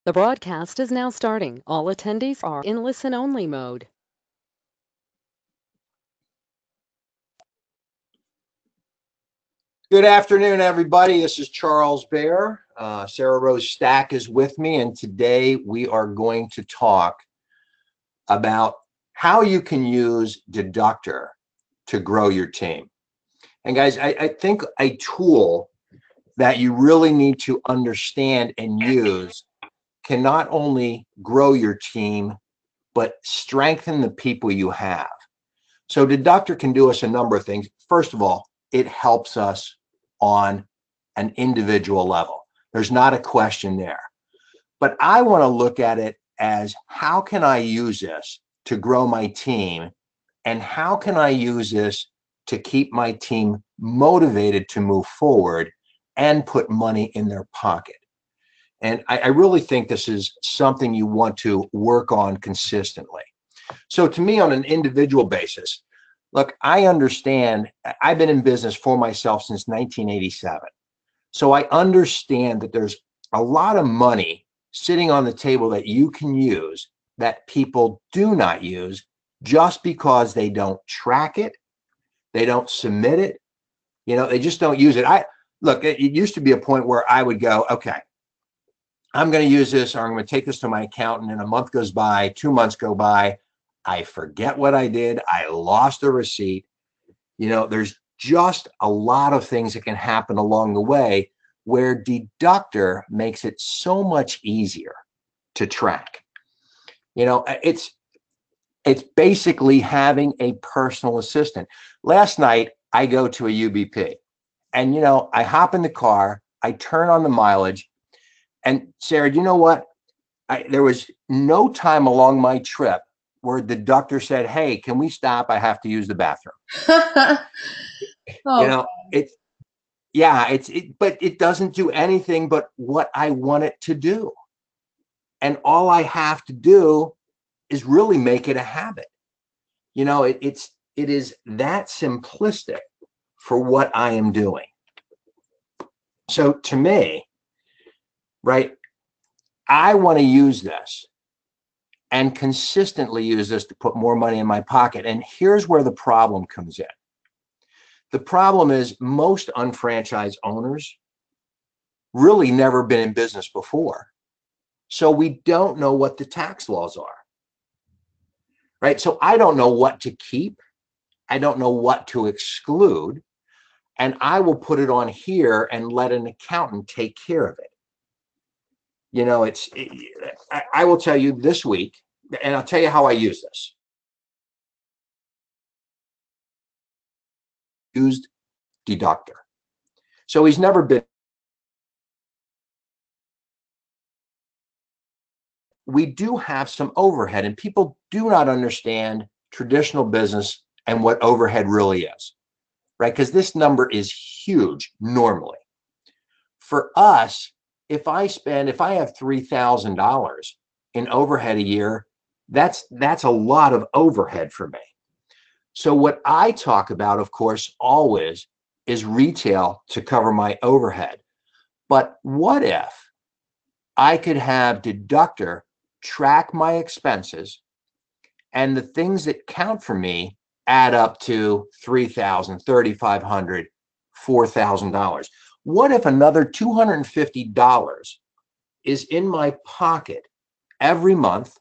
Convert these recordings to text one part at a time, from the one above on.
The broadcast is now starting. All attendees are in listen-only mode. Good afternoon, everybody. This is Charles Bear. Sarah Rose Stack is with me, and today we are going to talk about how you can use Deductr to grow your team. And guys, I think a tool that you really need to understand and use can not only grow your team, but strengthen the people you have. So Deductr can do us a number of things. First of all, it helps us on an individual level. There's not a question there. But I want to look at it as, how can I use this to grow my team? And how can I use this to keep my team motivated to move forward and put money in their pocket? And I really think this is something you want to work on consistently. So to me, on an individual basis, look, I understand, I've been in business for myself since 1987. So I understand that there's a lot of money sitting on the table that you can use that people do not use just because they don't track it, they don't submit it, they just don't use it. Look, it used to be a point where I would go, okay, I'm going to use this, or I'm going to take this to my accountant, and a month goes by, 2 months go by, I forget what I did, I lost the receipt. There's just a lot of things that can happen along the way, where Deductr makes it so much easier to track. It's basically having a personal assistant. Last night, I go to a UBP, and I hop in the car, I turn on the mileage, and Sarah, do you know what? There was no time along my trip where the Deductr said, "Hey, can we stop? I have to use the bathroom." Oh, But it doesn't do anything but what I want it to do. And all I have to do is really make it a habit. It is that simplistic for what I am doing. So to me, right, I want to use this and consistently use this to put more money in my pocket. And here's where the problem comes in. The problem is, most unfranchised owners really never been in business before. So we don't know what the tax laws are, right? So I don't know what to keep. I don't know what to exclude. And I will put it on here and let an accountant take care of it. I will tell you this week, and I'll tell you how I use this. Used Deductr. So he's never been. We do have some overhead, and people do not understand traditional business and what overhead really is, right? Because this number is huge normally. For us, if I have $3,000 in overhead a year, that's a lot of overhead for me. So what I talk about, of course, always is retail to cover my overhead. But what if I could have Deductr track my expenses, and the things that count for me add up to $3,000, $3,500, $4,000? What if another $250 is in my pocket every month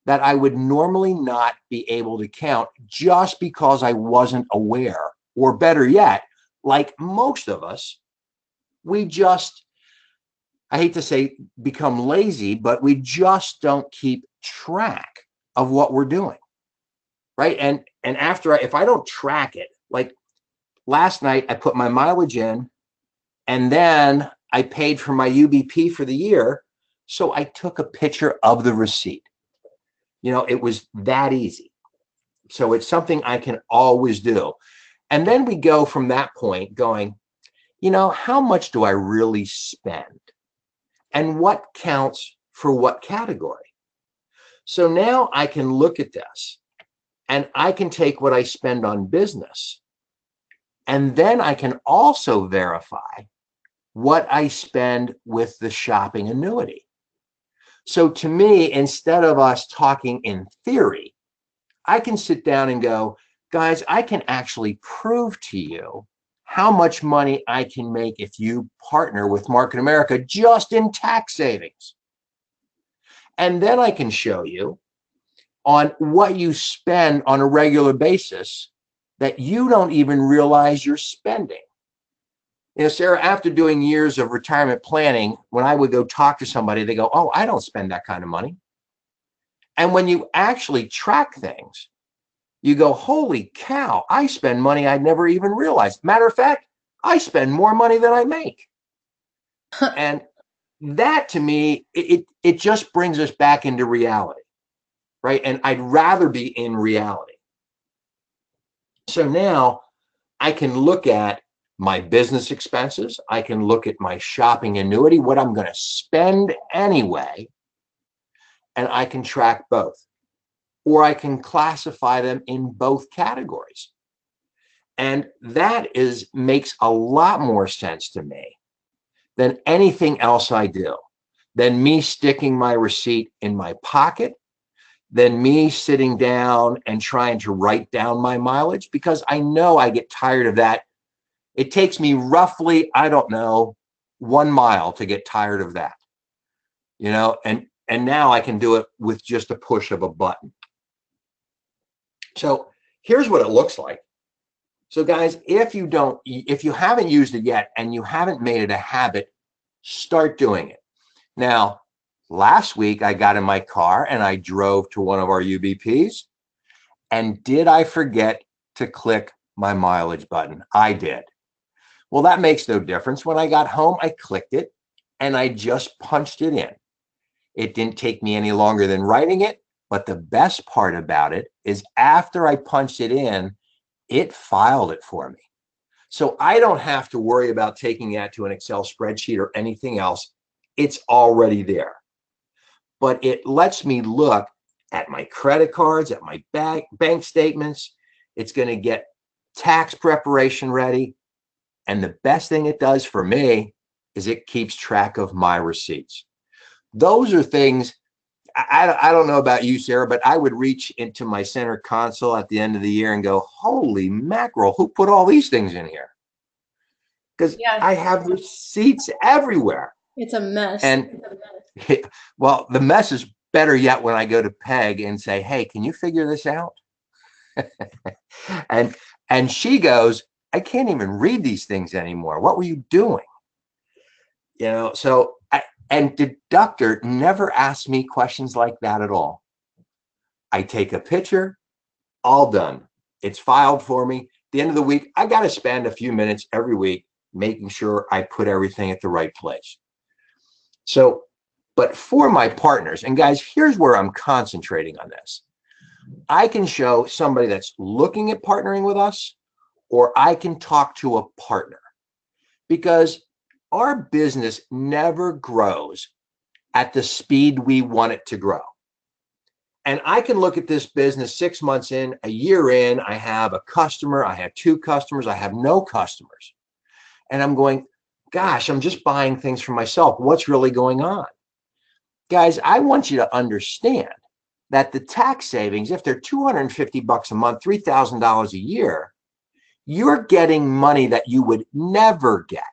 that I would normally not be able to count just because I wasn't aware? Or better yet, like most of us, we just, I hate to say become lazy, but we just don't keep track of what we're doing, right? And if I don't track it, like last night, I put my mileage in, and then I paid for my UBP for the year, so I took a picture of the receipt. It was that easy. So it's something I can always do. And then we go from that point going, how much do I really spend? And what counts for what category? So now I can look at this, and I can take what I spend on business, and then I can also verify what I spend with the shopping annuity. So to me, instead of us talking in theory, I can sit down and go, guys, I can actually prove to you how much money I can make if you partner with Market America just in tax savings. And then I can show you on what you spend on a regular basis that you don't even realize you're spending. You know, Sarah, after doing years of retirement planning, when I would go talk to somebody, they go, oh, I don't spend that kind of money. And when you actually track things, you go, holy cow, I spend money I never even realized. Matter of fact, I spend more money than I make. And that to me, it just brings us back into reality, right? And I'd rather be in reality. So now I can look at my business expenses. I can look at my shopping annuity, what I'm going to spend anyway, and I can track both. Or I can classify them in both categories. And that makes a lot more sense to me than anything else I do, than me sticking my receipt in my pocket, than me sitting down and trying to write down my mileage, because I know I get tired of that. It takes me roughly, I don't know, 1 mile to get tired of that, you know, and now I can do it with just a push of a button. So here's what it looks like. So guys, if you haven't used it yet and you haven't made it a habit, start doing it. Now, last week I got in my car and I drove to one of our UBPs. And did I forget to click my mileage button? I did. Well, that makes no difference. When I got home, I clicked it and I just punched it in. It didn't take me any longer than writing it. But the best part about it is after I punched it in, it filed it for me. So I don't have to worry about taking that to an Excel spreadsheet or anything else. It's already there. But it lets me look at my credit cards, at my bank statements. It's going to get tax preparation ready. And the best thing it does for me is it keeps track of my receipts. Those are things, I don't know about you, Sarah, but I would reach into my center console at the end of the year and go, holy mackerel, who put all these things in here? Because I have receipts everywhere. It's a mess. And well, the mess is better yet when I go to Peg and say, hey, can you figure this out? and she goes, I can't even read these things anymore. What were you doing? You know, so and Deductr never asks me questions like that at all. I take a picture, all done. It's filed for me. At the end of the week, I got to spend a few minutes every week making sure I put everything at the right place. So, but for my partners, and guys, here's where I'm concentrating on this. I can show somebody that's looking at partnering with us, or I can talk to a partner, because our business never grows at the speed we want it to grow. And I can look at this business 6 months in, a year in, I have a customer, I have 2 customers, I have no customers. And I'm going, gosh, I'm just buying things for myself. What's really going on? Guys, I want you to understand that the tax savings, if they're $250 a month, $3,000 a year, you're getting money that you would never get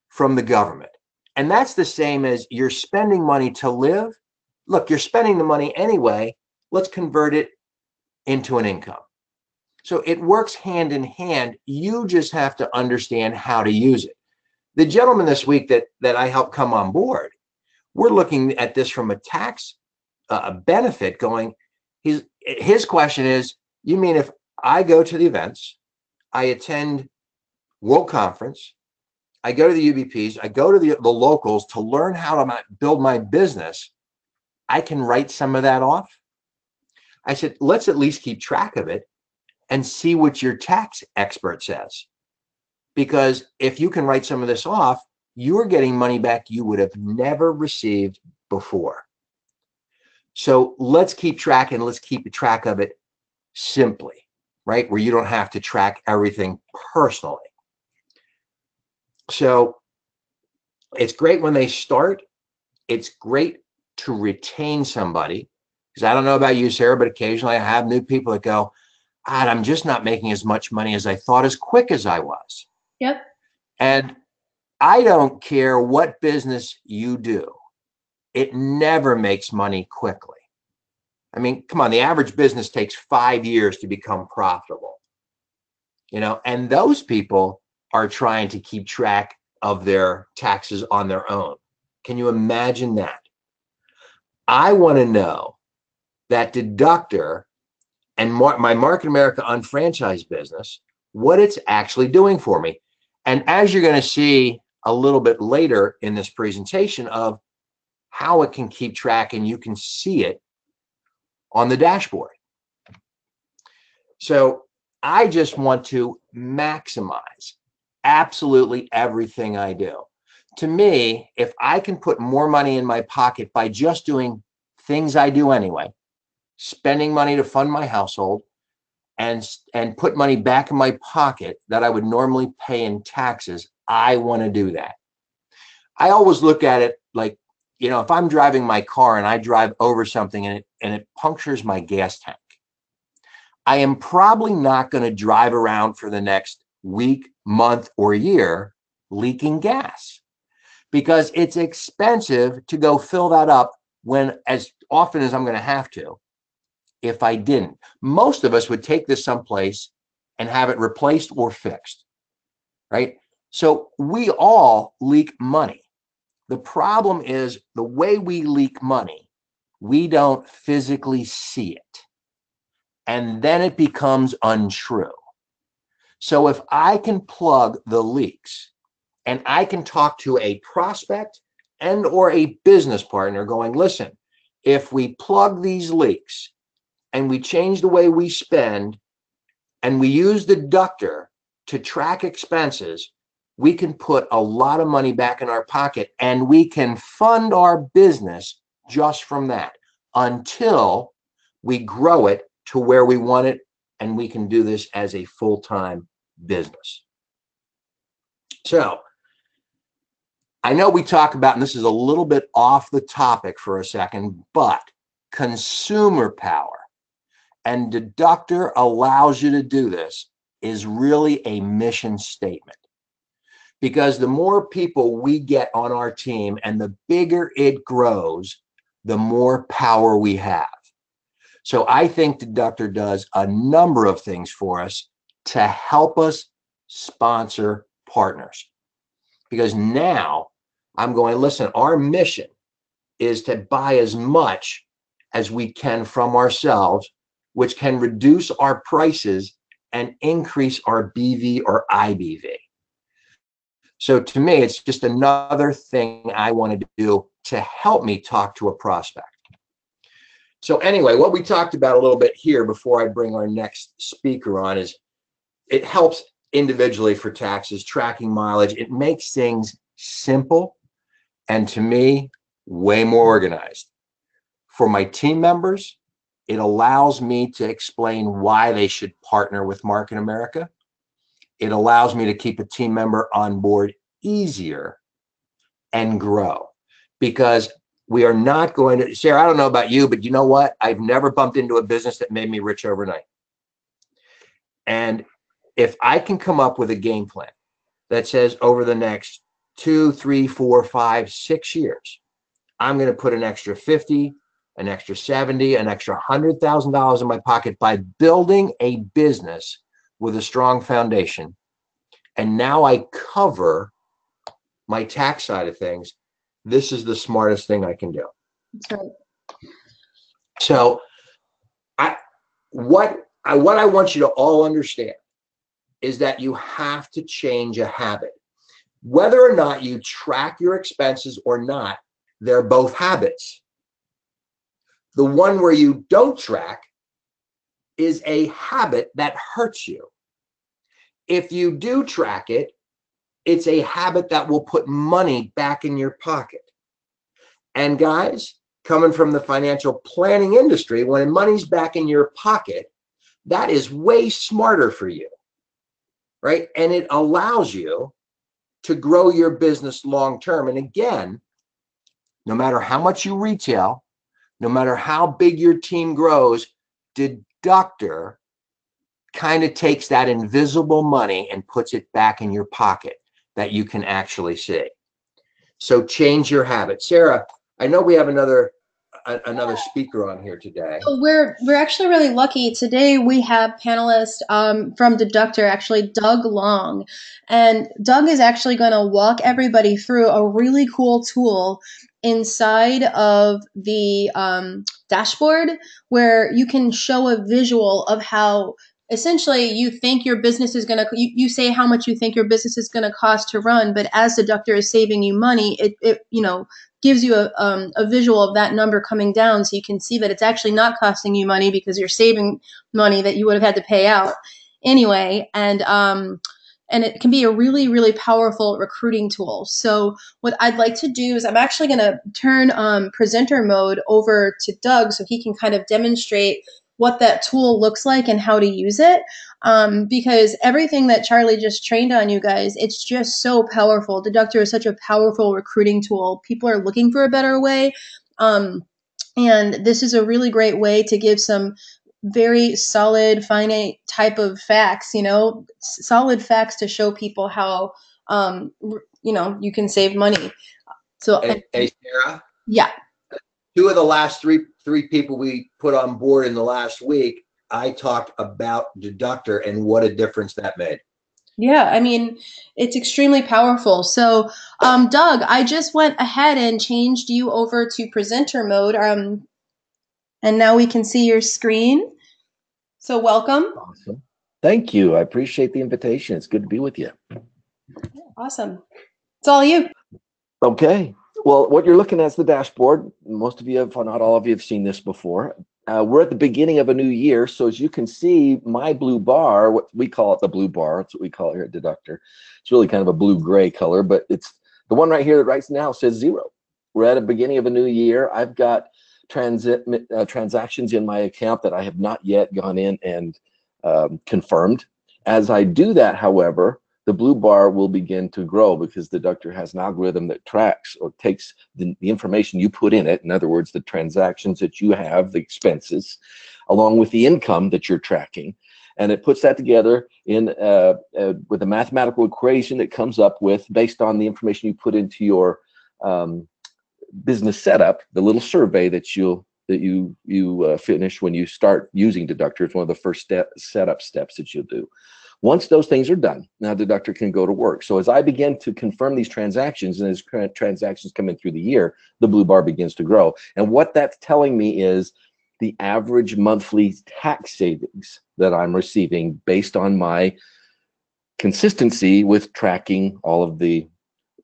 from the government. And that's the same as you're spending money to live. Look, you're spending the money anyway. Let's convert it into an income. So it works hand in hand. You just have to understand how to use it. The gentleman this week that I helped come on board, we're looking at this from a tax benefit going. His question is, you mean if I go to the events, I attend World Conference, I go to the UBPs, I go to the locals to learn how to build my business, I can write some of that off? I said, let's at least keep track of it and see what your tax expert says. Because if you can write some of this off, you're getting money back you would have never received before. So let's keep track, and let's keep track of it simply, right? Where you don't have to track everything personally. So it's great when they start. It's great to retain somebody, because I don't know about you, Sarah, but occasionally I have new people that go, "God, I'm just not making as much money as I thought as quick as I was." Yep. And I don't care what business you do, it never makes money quickly. I mean, come on, the average business takes 5 years to become profitable, and those people are trying to keep track of their taxes on their own. Can you imagine that? I want to know that Deductr and my Market America unfranchised business, what it's actually doing for me. And as you're going to see a little bit later in this presentation of how it can keep track, and you can see it on the dashboard. So I just want to maximize absolutely everything I do. To me, if I can put more money in my pocket by just doing things I do anyway, spending money to fund my household, and put money back in my pocket that I would normally pay in taxes, I want to do that. I always look at it like, if I'm driving my car and I drive over something and it punctures my gas tank, I am probably not going to drive around for the next week, month, or year leaking gas, because it's expensive to go fill that up as often as I'm going to have to. If I didn't, most of us would take this someplace and have it replaced or fixed, right? So we all leak money. The problem is the way we leak money, we don't physically see it. And then it becomes untrue. So if I can plug the leaks, and I can talk to a prospect and or a business partner going, listen, if we plug these leaks and we change the way we spend and we use the Deductr to track expenses, we can put a lot of money back in our pocket, and we can fund our business just from that until we grow it to where we want it, and we can do this as a full-time business. So I know we talk about, and this is a little bit off the topic for a second, but consumer power, and Deductr allows you to do this, is really a mission statement. Because the more people we get on our team and the bigger it grows, the more power we have. So I think Deductr does a number of things for us to help us sponsor partners. Because now I'm going, listen, our mission is to buy as much as we can from ourselves, which can reduce our prices and increase our BV or IBV. So to me, it's just another thing I want to do to help me talk to a prospect. So anyway, what we talked about a little bit here before I bring our next speaker on is it helps individually for taxes, tracking mileage. It makes things simple and, to me, way more organized. For my team members, it allows me to explain why they should partner with Market America. It allows me to keep a team member on board easier and grow, because we are not going to, Sarah, I don't know about you, but you know what? I've never bumped into a business that made me rich overnight. And if I can come up with a game plan that says over the next 2, 3, 4, 5, 6 years, I'm going to put an extra 50, an extra 70, an extra $100,000 in my pocket by building a business with a strong foundation, and now I cover my tax side of things, this is the smartest thing I can do. That's right. So what I want you to all understand is that you have to change a habit. Whether or not you track your expenses or not, they're both habits. The one where you don't track is a habit that hurts you. If you do track it, it's a habit that will put money back in your pocket. And guys, coming from the financial planning industry, when money's back in your pocket, that is way smarter for you, right? And it allows you to grow your business long term. And again, no matter how much you retail, no matter how big your team grows, Deductr kind of takes that invisible money and puts it back in your pocket that you can actually see. So change your habit. Sarah, I know we have another speaker on here today. So we're actually really lucky. Today we have panelist from Deductr, actually Doug Long, and Doug is actually going to walk everybody through a really cool tool inside of the dashboard where you can show a visual of how essentially you think your business is going to you say how much you think your business is going to cost to run, but as Deductr is saving you money, it gives you a visual of that number coming down, so you can see that it's actually not costing you money because you're saving money that you would have had to pay out anyway. And it can be a really, really powerful recruiting tool. So what I'd like to do is I'm actually going to turn presenter mode over to Doug so he can kind of demonstrate what that tool looks like and how to use it. Because everything that Charlie just trained on you guys, it's just so powerful. Deductr is such a powerful recruiting tool. People are looking for a better way. And this is a really great way to give some very solid, finite type of facts, solid facts to show people how, you can save money. So, Hey, Sarah. Yeah. Two of the last three people we put on board in the last week, I talked about Deductr and what a difference that made. Yeah, I mean, it's extremely powerful. So, Doug, I just went ahead and changed you over to presenter mode, and now we can see your screen. So welcome. Awesome. Thank you. I appreciate the invitation. It's good to be with you. Awesome. It's all you. Okay. Well, what you're looking at is the dashboard. Most of you have, not all of you have seen this before. We're at the beginning of a new year. So as you can see, my blue bar, what we call it the blue bar, that's what we call it here at Deductr. It's really kind of a blue-gray color, but it's the one right here that right now says 0. We're at the beginning of a new year. I've got transactions in my account that I have not yet gone in and confirmed. As I do that, however, the blue bar will begin to grow because Deductr has an algorithm that tracks or takes the information you put in it. In other words, the transactions that you have, the expenses, along with the income that you're tracking. And it puts that together in with a mathematical equation that comes up with based on the information you put into your business setup, the little survey that you finish when you start using Deductr. It's one of the first setup steps that you'll do. Once those things are done, now Deductr can go to work. So as I begin to confirm these transactions and as transactions come in through the year, the blue bar begins to grow. And what that's telling me is the average monthly tax savings that I'm receiving based on my consistency with tracking all of the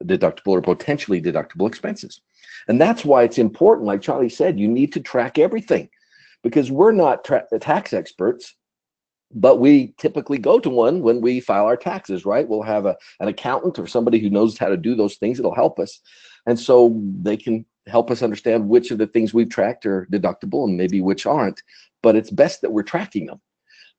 deductible or potentially deductible expenses. And that's why it's important, like Charlie said, you need to track everything because we're not tax experts. But we typically go to one when we file our taxes, right? We'll have an accountant or somebody who knows how to do those things. It'll help us. And so they can help us understand which of the things we've tracked are deductible and maybe which aren't. But it's best that we're tracking them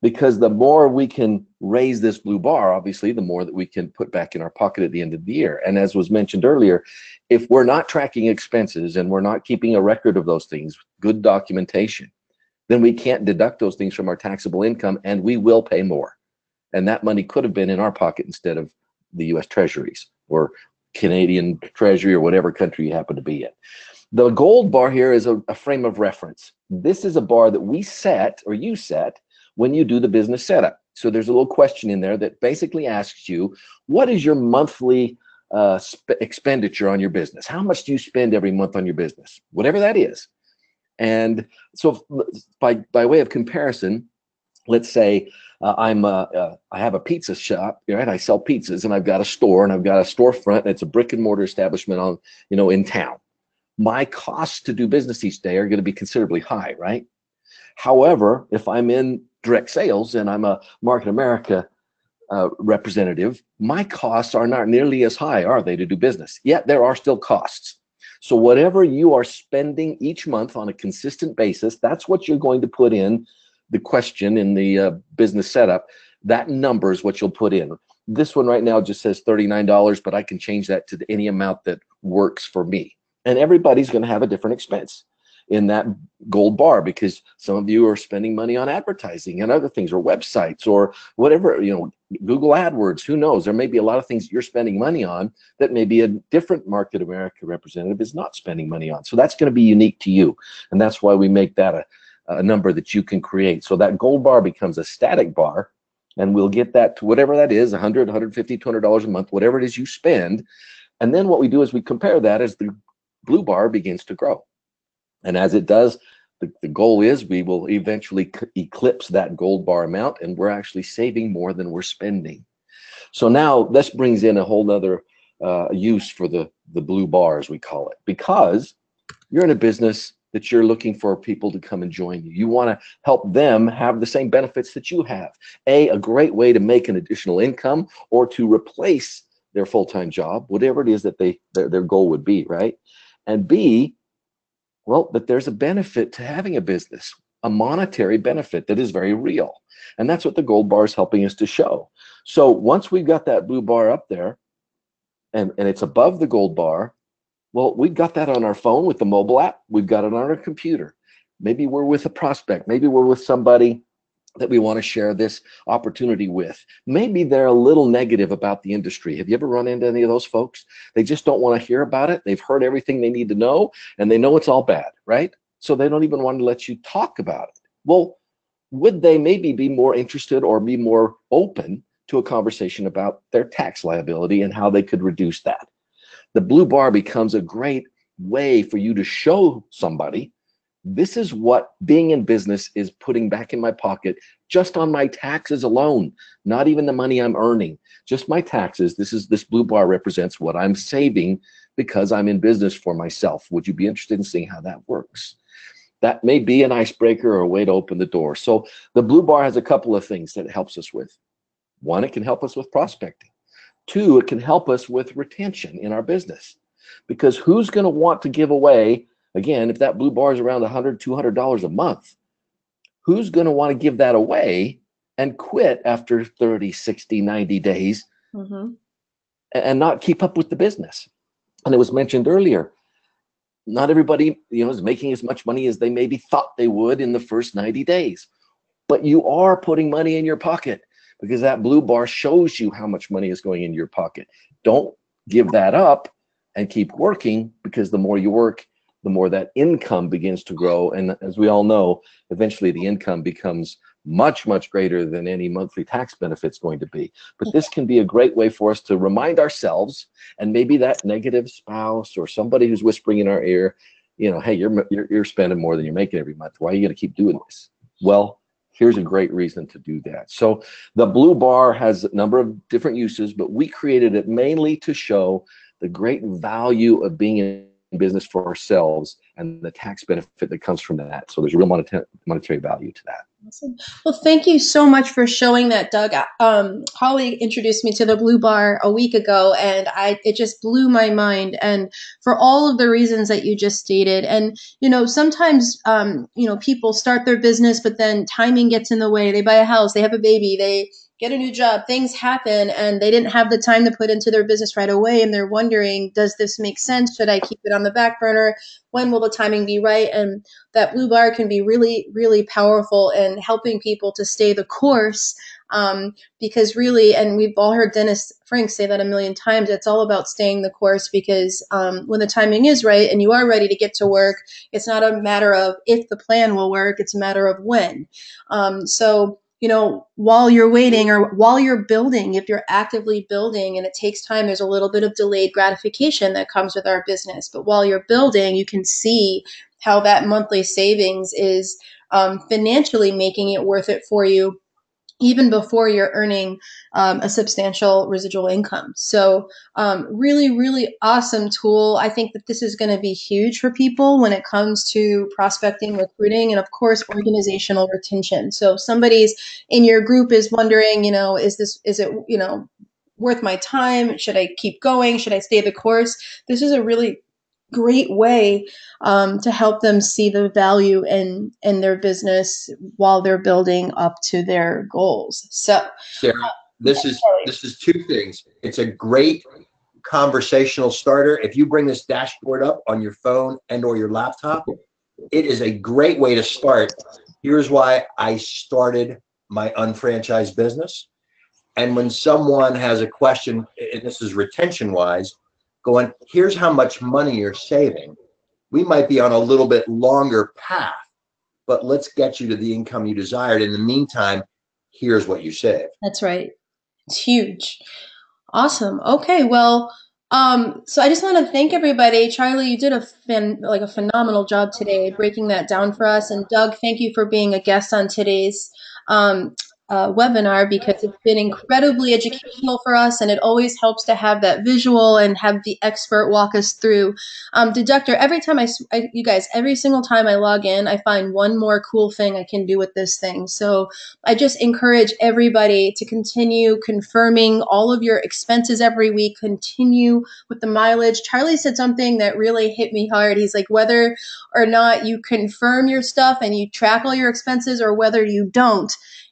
because the more we can raise this blue bar, obviously, the more that we can put back in our pocket at the end of the year. And as was mentioned earlier, if we're not tracking expenses and we're not keeping a record of those things, good documentation, then we can't deduct those things from our taxable income and we will pay more. And that money could have been in our pocket instead of the US Treasuries or Canadian Treasury or whatever country you happen to be in. The gold bar here is a frame of reference. This is a bar that we set or you set when you do the business setup. So there's a little question in there that basically asks you, what is your monthly expenditure on your business? How much do you spend every month on your business? Whatever that is. And so by way of comparison, let's say I have a pizza shop, right? I sell pizzas and I've got a store and I've got a storefront and it's a brick and mortar establishment in town. My costs to do business each day are going to be considerably high, right? However, if I'm in direct sales and I'm a Market America representative, my costs are not nearly as high, are they, to do business? Yet there are still costs. So whatever you are spending each month on a consistent basis, that's what you're going to put in the question in the business setup. That number is what you'll put in. This one right now just says $39, but I can change that to any amount that works for me. And everybody's going to have a different expense in that gold bar, because some of you are spending money on advertising and other things, or websites, or whatever, Google AdWords, who knows? There may be a lot of things you're spending money on that maybe a different Market America representative is not spending money on. So that's going to be unique to you. And that's why we make that a number that you can create. So that gold bar becomes a static bar, and we'll get that to whatever that is, $100, $150, $200 a month, whatever it is you spend. And then what we do is we compare that as the blue bar begins to grow. And as it does, the goal is we will eventually eclipse that gold bar amount, and we're actually saving more than we're spending. So now this brings in a whole nother use for the blue bar, as we call it, because you're in a business that you're looking for people to come and join you. You want to help them have the same benefits that you have. A great way to make an additional income or to replace their full-time job, whatever it is that their goal would be, right? And B, well, that there's a benefit to having a business, a monetary benefit that is very real. And that's what the gold bar is helping us to show. So once we've got that blue bar up there and it's above the gold bar, well, we've got that on our phone with the mobile app. We've got it on our computer. Maybe we're with a prospect. Maybe we're with somebody that we want to share this opportunity with. Maybe they're a little negative about the industry. Have you ever run into any of those folks? They just don't want to hear about it. They've heard everything they need to know, and they know it's all bad, right? So they don't even want to let you talk about it. Well, would they maybe be more interested or be more open to a conversation about their tax liability and how they could reduce that? The blue bar becomes a great way for you to show somebody, this is what being in business is putting back in my pocket just on my taxes alone, not even the money I'm earning, just my taxes. This blue bar represents what I'm saving because I'm in business for myself. Would you be interested in seeing how that works? That may be an icebreaker or a way to open the door. So the blue bar has a couple of things that it helps us with. One, it can help us with prospecting. Two, it can help us with retention in our business, because who's going to want to give away, again, if that blue bar is around $100, $200 a month, who's going to want to give that away and quit after 30, 60, 90 days and not keep up with the business? And it was mentioned earlier, not everybody, is making as much money as they maybe thought they would in the first 90 days. But you are putting money in your pocket, because that blue bar shows you how much money is going in your pocket. Don't give that up and keep working, because the more you work, the more that income begins to grow. And as we all know, eventually the income becomes much, much greater than any monthly tax benefit's going to be. But this can be a great way for us to remind ourselves, and maybe that negative spouse or somebody who's whispering in our ear, hey, you're spending more than you're making every month. Why are you going to keep doing this? Well, here's a great reason to do that. So the blue bar has a number of different uses, but we created it mainly to show the great value of being in business for ourselves and the tax benefit that comes from that. So there's real monetary value to that. Awesome. Well, thank you so much for showing that, Doug. Holly introduced me to the blue bar a week ago, and it just blew my mind. And for all of the reasons that you just stated, and sometimes people start their business, but then timing gets in the way. They buy a house, they have a baby, they get a new job, things happen, and they didn't have the time to put into their business right away. And they're wondering, does this make sense? Should I keep it on the back burner? When will the timing be right? And that blue bar can be really, really powerful in helping people to stay the course. Because really, and we've all heard Dennis Frank say that a million times, it's all about staying the course, because when the timing is right and you are ready to get to work, it's not a matter of if the plan will work, it's a matter of when. So while you're waiting or while you're building, if you're actively building and it takes time, there's a little bit of delayed gratification that comes with our business. But while you're building, you can see how that monthly savings is financially making it worth it for you, even before you're earning a substantial residual income. So really, really awesome tool. I think that this is going to be huge for people when it comes to prospecting, recruiting, and of course, organizational retention. So if somebody's in your group is wondering, is it worth my time? Should I keep going? Should I stay the course? This is a really great way to help them see the value in their business while they're building up to their goals. So, Sarah, this is two things. It's a great conversational starter. If you bring this dashboard up on your phone and or your laptop, it is a great way to start. Here's why I started my unfranchised business. And when someone has a question, and this is retention wise, going, here's how much money you're saving. We might be on a little bit longer path, but let's get you to the income you desired. In the meantime, here's what you saved. That's right. It's huge. Awesome. Okay. Well, so I just want to thank everybody. Charlie, you did a phenomenal job today breaking that down for us. And Doug, thank you for being a guest on today's webinar, because it's been incredibly educational for us, and it always helps to have that visual and have the expert walk us through. Deductr, every time you guys, every single time I log in, I find one more cool thing I can do with this thing. So I just encourage everybody to continue confirming all of your expenses every week, continue with the mileage. Charlie said something that really hit me hard. He's like, whether or not you confirm your stuff and you track all your expenses or whether you don't,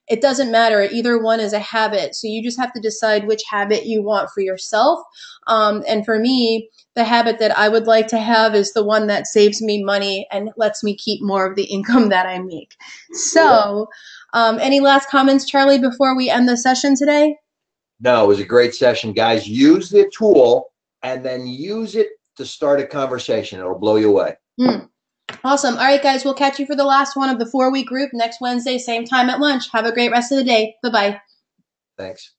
it doesn't matter. Either one is a habit. So you just have to decide which habit you want for yourself. And for me, the habit that I would like to have is the one that saves me money and lets me keep more of the income that I make. So any last comments, Charlie, before we end the session today? No, it was a great session, guys. Use the tool and then use it to start a conversation. It'll blow you away. Awesome. All right, guys, we'll catch you for the last one of the 4-week group next Wednesday, same time at lunch. Have a great rest of the day. Bye-bye. Thanks.